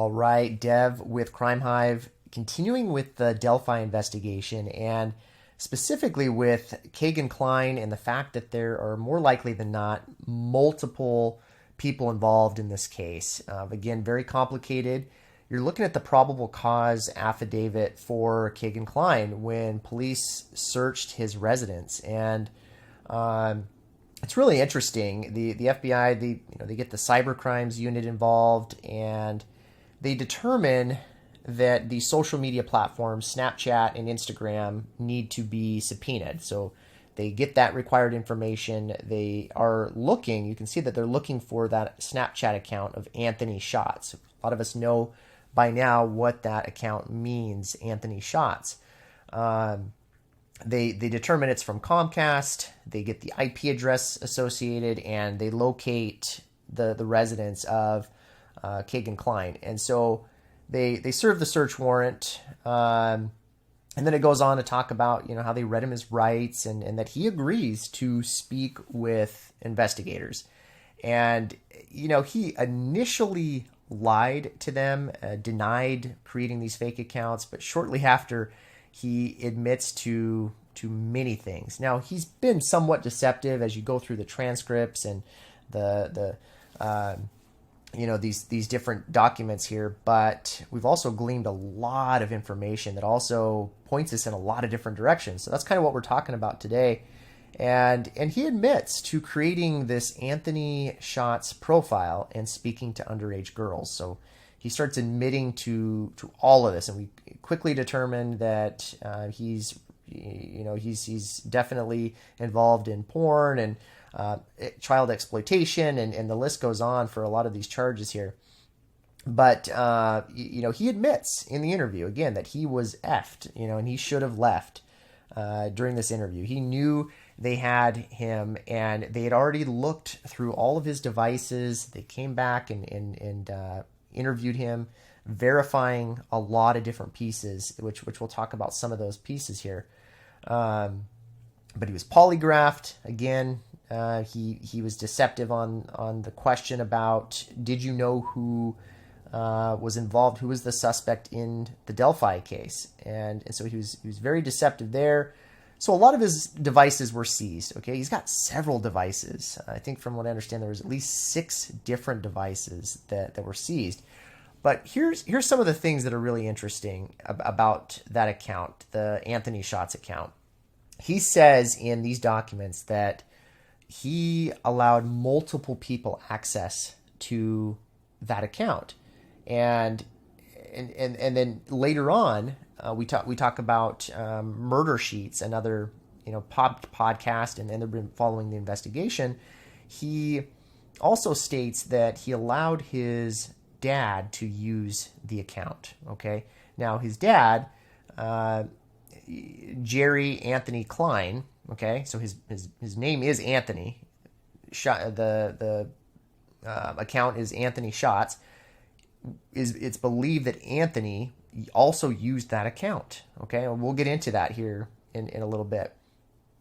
All right, Dev with Crime Hive, continuing with the Delphi investigation and specifically with Kegan Kline and the fact that there are more likely than not multiple people involved in this case. Again, very complicated. You're looking at the probable cause affidavit for Kegan Kline when police searched his residence, and it's really interesting. The FBI they get the cyber crimes unit involved, and they determine that the social media platforms Snapchat and Instagram need to be subpoenaed. So they get that required information. They are looking. You can see that they're looking for that Snapchat account of Anthony Shots. A lot of us know by now what that account means, Anthony Shots. They determine it's from Comcast. They get the IP address associated, and they locate the residence of Kegan Kline. And so they serve the search warrant, and then it goes on to talk about how they read him his rights and that he agrees to speak with investigators. And he initially lied to them, denied creating these fake accounts, but shortly after he admits to many things. Now, he's been somewhat deceptive as you go through the transcripts and these different documents here, but we've also gleaned a lot of information that also points us in a lot of different directions. So that's kind of what we're talking about today. And he admits to creating this Anthony Shots profile and speaking to underage girls. So he starts admitting to all of this, and we quickly determined that he's definitely involved in porn and child exploitation, and the list goes on for a lot of these charges here. But he admits in the interview again that he was effed, and he should have left during this interview. He knew they had him, and they had already looked through all of his devices. They came back and interviewed him, verifying a lot of different pieces, which we'll talk about some of those pieces here. But he was polygraphed again. He was deceptive on the question about, did you know who was involved, who was the suspect in the Delphi case? And so he was very deceptive there. So a lot of his devices were seized. Okay, he's got several devices. I think from what I understand, there was at least 6 different devices that were seized. But here's some of the things that are really interesting about that account, the Anthony Shots account. He says in these documents that he allowed multiple people access to that account, and then later on we talk about Murder Sheets, another podcast, and they've been following the investigation. He also states that he allowed his dad to use the account. Okay, now his dad, Jerry Anthony Kline. Okay, so his name is Anthony. The account is Anthony Shots. It's believed that Anthony also used that account. Okay, and we'll get into that here in a little bit.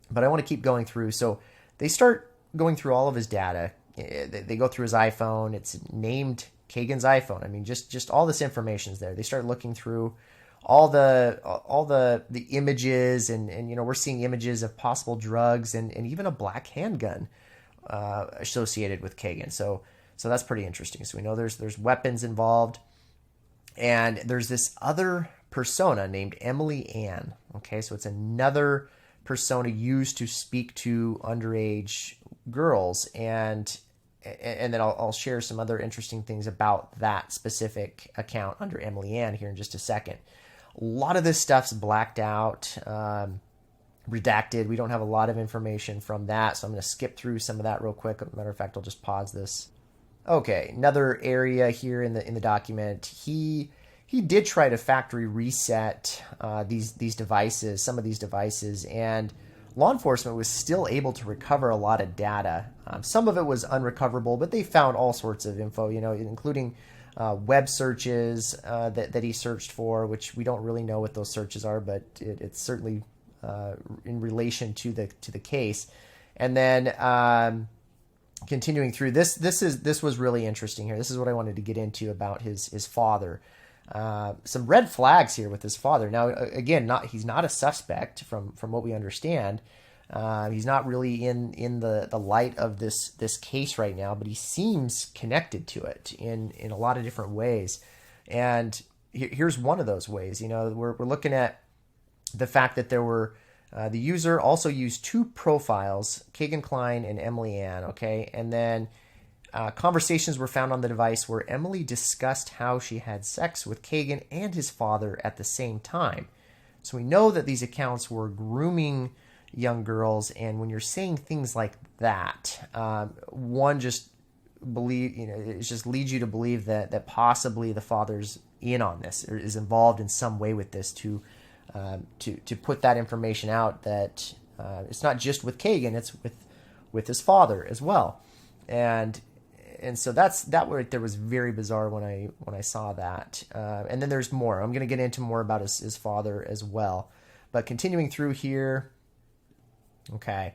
But I want to keep going through. So they start going through all of his data. They go through his iPhone. It's named Kegan's iPhone. I mean, just all this information's there. They start looking through all the images, and we're seeing images of possible drugs and even a black handgun associated with Kegan. So that's pretty interesting. So we know there's weapons involved, and there's this other persona named Emily Ann. Okay, so it's another persona used to speak to underage girls, and then I'll share some other interesting things about that specific account under Emily Ann here in just a second. A lot of this stuff's blacked out, redacted. We don't have a lot of information from that, so I'm going to skip through some of that real quick. Matter of fact, I'll just pause this. Okay, another area here in the document. He did try to factory reset these devices, some of these devices, and law enforcement was still able to recover a lot of data. Some of it was unrecoverable, but they found all sorts of info, including web searches that he searched for, which we don't really know what those searches are, but it's certainly in relation to the case. And then continuing through this was really interesting here. This is what I wanted to get into about his father. Some red flags here with his father. Now, again, he's not a suspect from what we understand. He's not really in the light of this case right now, but he seems connected to it in a lot of different ways. And here's one of those ways. We're looking at the fact that there were the user also used two profiles, Kegan Kline and Emily Ann. Okay, and then conversations were found on the device where Emily discussed how she had sex with Kegan and his father at the same time. So we know that these accounts were grooming young girls, and when you're saying things like that, one just it just leads you to believe that possibly the father's in on this or is involved in some way with this to put that information out that it's not just with Kegan, it's with his father as well, and so that right there was very bizarre when I saw that, and then there's more. I'm going to get into more about his father as well, but continuing through here. Okay,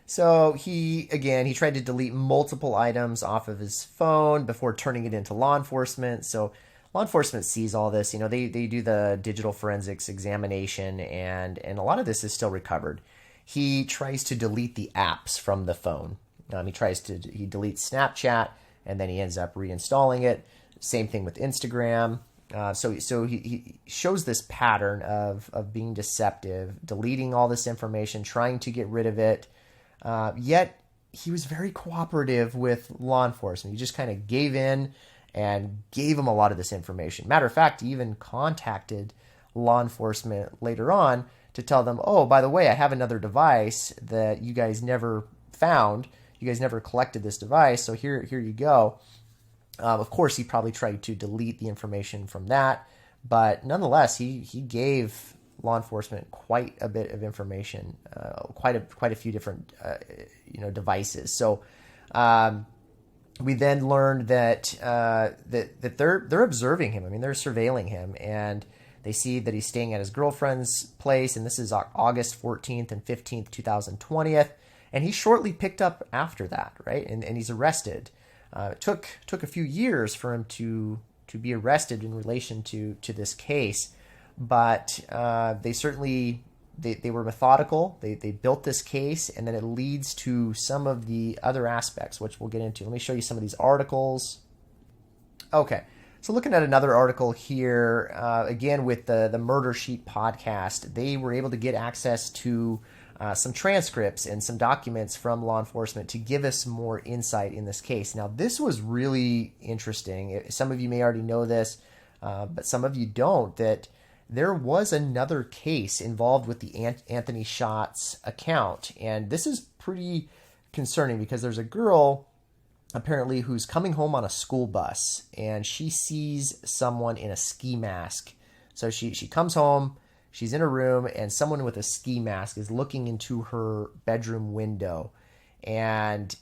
so he tried to delete multiple items off of his phone before turning it into law enforcement. So law enforcement sees all this. They do the digital forensics examination, and a lot of this is still recovered. He tries to delete the apps from the phone. He deletes Snapchat, and then he ends up reinstalling it. Same thing with Instagram. So he shows this pattern of being deceptive, deleting all this information, trying to get rid of it. Yet he was very cooperative with law enforcement. He just kind of gave in and gave him a lot of this information. Matter of fact, he even contacted law enforcement later on to tell them, oh, by the way, I have another device that you guys never found. You guys never collected this device, so here you go. Of course, he probably tried to delete the information from that, but nonetheless, he gave law enforcement quite a bit of information, quite a few different devices. So we then learned that they're observing him. I mean, they're surveilling him, and they see that he's staying at his girlfriend's place, and this is August 14th and 15th, 2020, and he's shortly picked up after that, right? And he's arrested. It took a few years for him to be arrested in relation to this case, but they certainly they were methodical. They built this case, and then it leads to some of the other aspects, which we'll get into. Let me show you some of these articles. Okay, so looking at another article here, again with the Murder Sheet podcast, they were able to get access to some transcripts and some documents from law enforcement to give us more insight in this case. Now, this was really interesting. Some of you may already know this, but some of you don't, that there was another case involved with the Anthony Shots account. And this is pretty concerning because there's a girl apparently who's coming home on a school bus, and she sees someone in a ski mask. So she comes home. She's in a room, and someone with a ski mask is looking into her bedroom window, and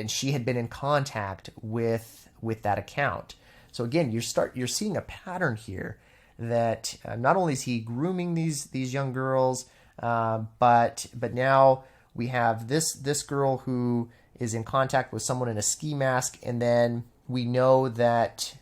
she had been in contact with that account. So again, you're seeing a pattern here that not only is he grooming these young girls, but now we have this girl who is in contact with someone in a ski mask, and then we know that.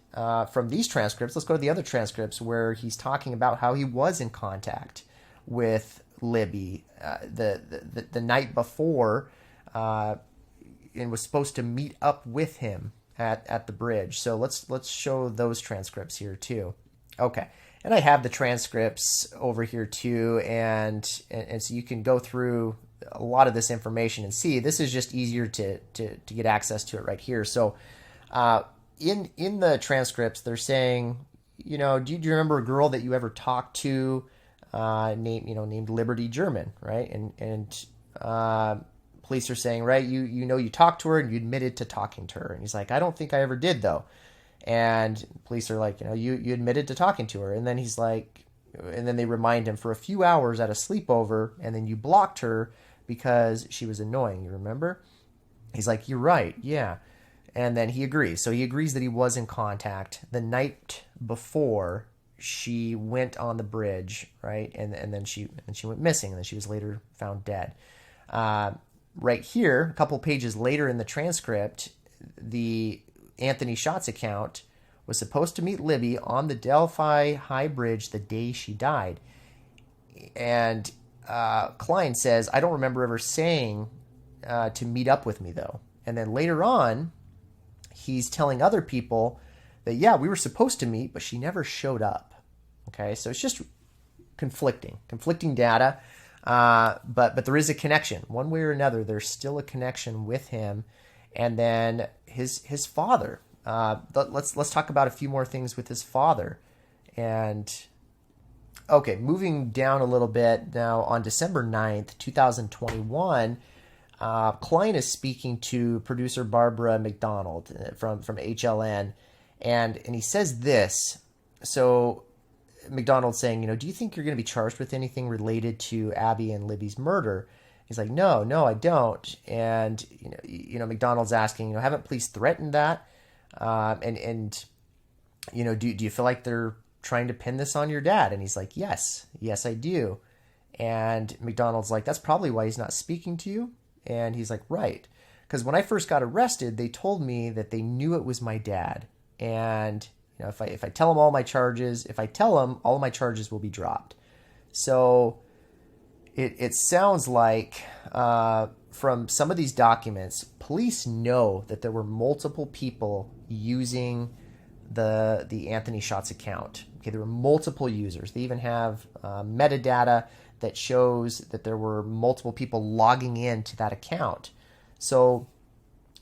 From these transcripts, let's go to the other transcripts where he's talking about how he was in contact with Libby the night before and was supposed to meet up with him at the bridge. So let's show those transcripts here too. Okay, and I have the transcripts over here too, and so you can go through a lot of this information and see. This is just easier to get access to it right here. So. In the transcripts, they're saying, do you remember a girl that you ever talked to, named Liberty German, right? And police are saying, right, you talked to her and you admitted to talking to her. And he's like, I don't think I ever did though. And police are like, you admitted to talking to her. And then he's like, and then they remind him for a few hours at a sleepover, and then you blocked her because she was annoying. You remember? He's like, you're right. Yeah. And then he agrees. So he agrees that he was in contact the night before she went on the bridge, right? And then she went missing, and then she was later found dead. right here, a couple pages later in the transcript, the Anthony Shots account was supposed to meet Libby on the Delphi High Bridge the day she died. And Kline says, I don't remember ever saying to meet up with me, though. And then later on, he's telling other people that, yeah, we were supposed to meet, but she never showed up. Okay, so it's just conflicting data. But there is a connection. One way or another, there's still a connection with him. And then his father. Let's talk about a few more things with his father. And okay, moving down a little bit now, on December 9th, 2021, Kline is speaking to producer Barbara McDonald from HLN, and he says this. So McDonald's saying, do you think you're going to be charged with anything related to Abby and Libby's murder? He's like, no, I don't. And McDonald's asking, haven't police threatened that? And do you feel like they're trying to pin this on your dad? And he's like, yes, I do. And McDonald's like, that's probably why he's not speaking to you. And he's like, right. Because when I first got arrested, they told me that they knew it was my dad. And if I tell them all my charges, all of my charges will be dropped. So it sounds like from some of these documents, police know that there were multiple people using the Anthony Shots account. Okay, there were multiple users. They even have metadata that shows that there were multiple people logging into that account. So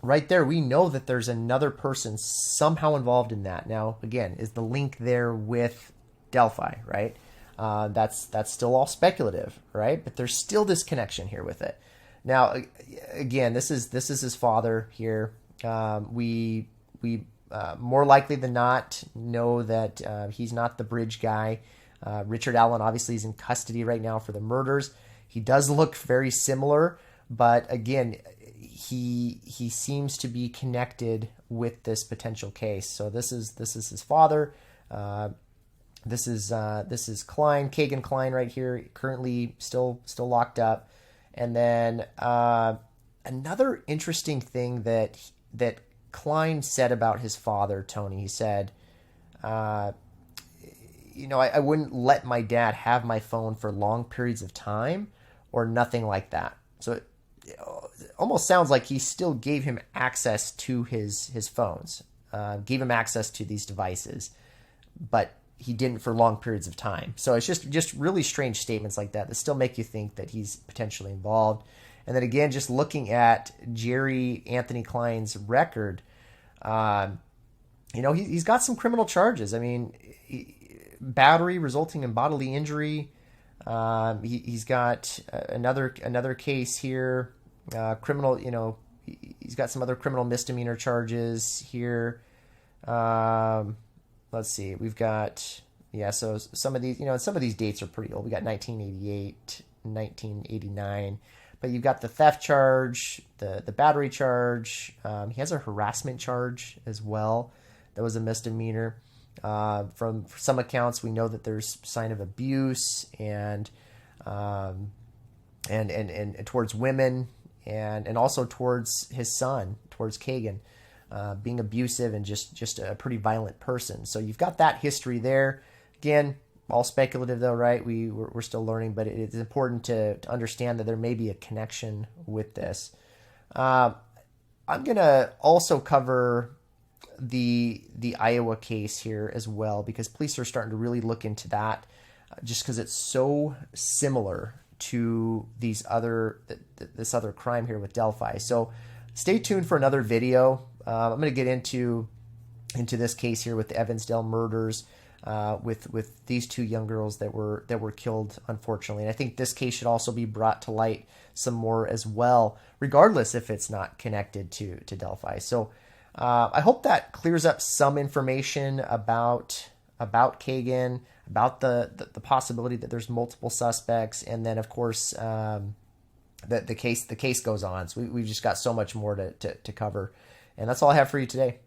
right there, we know that there's another person somehow involved in that. Now, again, is the link there with Delphi, right? That's still all speculative, right? But there's still this connection here with it. Now, again, this is his father here. We more likely than not know that he's not the bridge guy. Richard Allen obviously is in custody right now for the murders. He does look very similar, but again, he seems to be connected with this potential case. So this is his father. This is Kline, Kegan Kline right here, currently still locked up. And then another interesting thing that Kline said about his father, Tony, he said, I wouldn't let my dad have my phone for long periods of time or nothing like that. So it almost sounds like he still gave him access to his phones, gave him access to these devices, but he didn't for long periods of time. So it's just really strange statements like that still make you think that he's potentially involved. And then again, just looking at Jerry Anthony Kline's record, he's got some criminal charges. I mean, battery resulting in bodily injury. He's got another case here. Criminal, he's got some other criminal misdemeanor charges here. Let's see. We've got, so some of these dates are pretty old. We got 1988, 1989. But you've got the theft charge, the battery charge. He has a harassment charge as well. That was a misdemeanor. From some accounts, we know that there's sign of abuse and towards women and also towards his son, towards Kegan, being abusive and just a pretty violent person. So you've got that history there. Again, all speculative though, right? We're still learning, but it's important to understand that there may be a connection with this. I'm gonna also cover the Iowa case here as well, because police are starting to really look into that, just because it's so similar to this other crime here with Delphi. So stay tuned for another video. I'm going to get into this case here with the Evansdale murders, with these two young girls that were killed, unfortunately. And I think this case should also be brought to light some more as well, regardless if it's not connected to Delphi. So I hope that clears up some information about Kegan, about the possibility that there's multiple suspects, and then of course the case goes on. So we've just got so much more to cover, and that's all I have for you today.